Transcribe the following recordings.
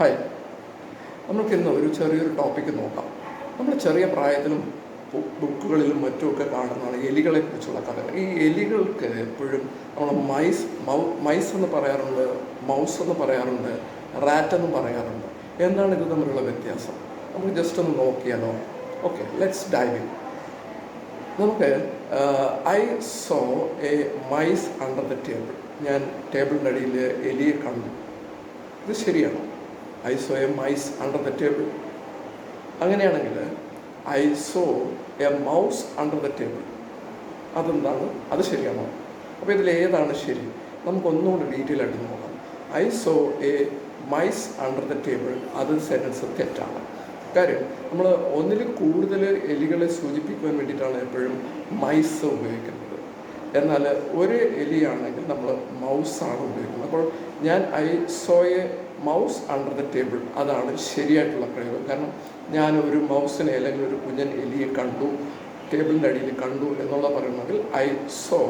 Hi, നമുക്കിന്ന് ഒരു ചെറിയൊരു ടോപ്പിക്ക് നോക്കാം. നമ്മൾ ചെറിയ പ്രായത്തിലും ബുക്കുകളിലും മറ്റുമൊക്കെ കാണുന്നതാണ് എലികളെക്കുറിച്ചുള്ള കഥകൾ. ഈ എലികൾക്ക് എപ്പോഴും നമ്മൾ മൈസ് എന്ന് പറയാറുണ്ട്, മൗസ് എന്ന് പറയാറുണ്ട്, റാറ്റ് എന്ന് പറയാറുണ്ട്. എന്താണ് ഇത് തമ്മിലുള്ള വ്യത്യാസം? നമുക്ക് ജസ്റ്റ് ഒന്ന് നോക്കിയാലോ? Okay, let's dive in. നമുക്ക് I saw a mice under the table. ഞാൻ ടേബിളിൻ്റെ അടിയിൽ എലിയെ കണ്ടു. ഇത് ശരിയാണോ? I saw a mice under the table. അങ്ങനെയാണെങ്കിൽ I saw a mouse under the table, അതെന്താണ്? അത് ശരിയാണോ? അപ്പോൾ ഇതിൽ ഏതാണ് ശരി? നമുക്കൊന്നുകൂടി ഡീറ്റെയിൽ ആയിട്ട് നോക്കാം. I saw a mice under the table, അത് സെൻറ്റൻസ് തെറ്റാണ്. കാര്യം നമ്മൾ ഒന്നിൽ കൂടുതൽ എലികളെ സൂചിപ്പിക്കുവാൻ വേണ്ടിയിട്ടാണ് എപ്പോഴും മൈസ് ഉപയോഗിക്കുന്നത്. എന്നാൽ ഒരു എലിയാണെങ്കിൽ നമ്മൾ മൗസാണ് ഉപയോഗിക്കുന്നത്. അപ്പോൾ ഞാൻ I saw a mouse under the table, അതാണ് ശരിയായിട്ടുള്ള പ്രയോഗം. കാരണം ഞാൻ ഒരു മൗസിനെ അല്ലെങ്കിൽ ഒരു കുഞ്ഞൻ എലിയെ കണ്ടു, ടേബിളിൻ്റെ അടിയിൽ കണ്ടു എന്നുള്ള പറയുന്നെങ്കിൽ I saw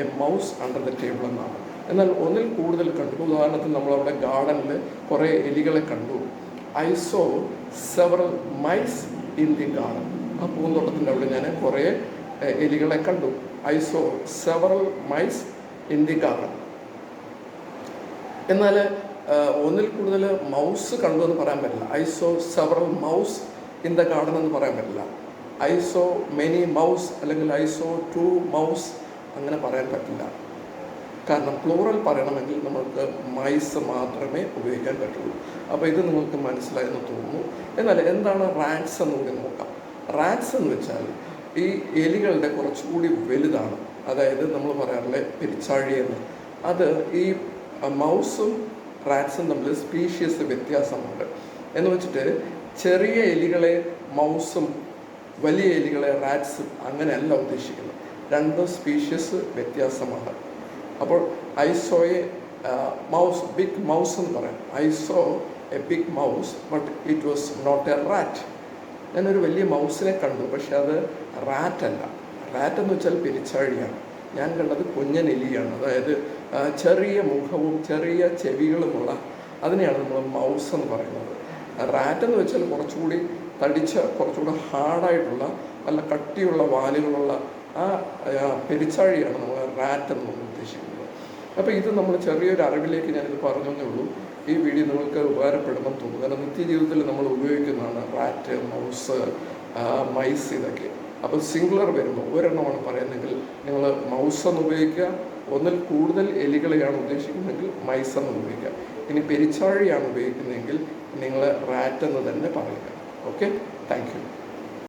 a mouse under the table എന്നാണ്. എന്നാൽ ഒന്നിൽ കൂടുതൽ കണ്ടു, ഉദാഹരണത്തിന് നമ്മളവിടെ ഗാർഡനിൽ കുറേ എലികളെ കണ്ടു. I so several mice in the garden. ആ പൂന്തോട്ടത്തിൻ്റെ അവിടെ ഞാൻ കുറേ എലികളെ കണ്ടു. I so several mice in the garden. എന്നാൽ ഒന്നിൽ കൂടുതൽ മൗസ് കണ്ടു എന്ന് പറയാൻ പറ്റില്ല. I so several mouse in the garden എന്ന് പറയാൻ പറ്റില്ല. ഐ സോ മെനി മൗസ് അല്ലെങ്കിൽ ഐ സോ ടു മൗസ് അങ്ങനെ പറയാൻ പറ്റില്ല. കാരണം പ്ലൂറൽ പറയണമെങ്കിൽ നമുക്ക് മൈസ് മാത്രമേ ഉപയോഗിക്കാൻ പറ്റുള്ളൂ. അപ്പോൾ ഇത് നിങ്ങൾക്ക് മനസ്സിലായെന്ന് തോന്നുന്നു. എന്നാൽ എന്താണ് റാറ്റ്സ് എന്ന് കൂടി നോക്കാം. റാറ്റ്സ് എന്ന് വെച്ചാൽ ഈ എലികളുടെ കുറച്ചുകൂടി വലുതാണ്. അതായത് നമ്മൾ പറയാറില്ലേ പെരിച്ചാഴി എന്ന്. അത് ഈ മൗസും റാറ്റ്സും തമ്മിൽ സ്പീഷ്യസ് വ്യത്യാസമുണ്ട്. എന്ന് വെച്ചിട്ട് ചെറിയ എലികളെ മൗസും വലിയ എലികളെ റാറ്റ്സും അങ്ങനെയല്ല ഉദ്ദേശിക്കുന്നത്. രണ്ട് സ്പീഷ്യസ് വ്യത്യാസമാണ്. അപ്പോൾ I saw a mouse, big mouse എന്ന് പറയാം. I saw a big mouse but it was not a rat. ഞാനൊരു വലിയ മൗസിനെ കണ്ടു, പക്ഷെ അത് റാറ്റല്ല. റാറ്റ് എന്ന് വെച്ചാൽ പെരിച്ചാഴിയാണ്. ഞാൻ കണ്ടത് കുഞ്ഞൻ എലിയാണ്. അതായത് ചെറിയ മുഖവും ചെറിയ ചെവികളുമുള്ള അതിനെയാണ് നമ്മൾ മൗസ് എന്ന് പറയുന്നത്. റാറ്റ് എന്ന് വെച്ചാൽ കുറച്ചുകൂടി തടിച്ച, കുറച്ചുകൂടി ഹാർഡായിട്ടുള്ള നല്ല കട്ടിയുള്ള വാലുകളുള്ള ആ പെരിച്ചാഴിയാണ് നമ്മൾ റാറ്റ് എന്ന് നമ്മൾ ഉദ്ദേശിക്കുന്നത്. അപ്പോൾ ഇത് നമ്മൾ ചെറിയൊരു അറിവിലേക്ക് ഞാനിത് പറഞ്ഞതേ ഉള്ളൂ. ഈ വീഡിയോ നിങ്ങൾക്ക് ഉപകാരപ്പെടുമെന്ന് തോന്നുന്നു. കാരണം നിത്യജീവിതത്തിൽ നമ്മൾ ഉപയോഗിക്കുന്നതാണ് റാറ്റ്, മൗസ്, മൈസ് ഇതൊക്കെ. അപ്പോൾ സിംഗുലർ വരുമ്പോൾ ഒരെണ്ണമാണ് പറയുന്നതെങ്കിൽ നിങ്ങൾ മൗസ് എന്ന് ഉപയോഗിക്കുക. ഒന്നിൽ കൂടുതൽ എലികളെയാണ് ഉദ്ദേശിക്കുന്നതെങ്കിൽ മൈസ് എന്ന് ഉപയോഗിക്കുക. ഇനി പെരിച്ചാഴിയാണ് ഉപയോഗിക്കുന്നതെങ്കിൽ നിങ്ങൾ റാറ്റ് എന്ന് തന്നെ പറയുക. Okay, thank you.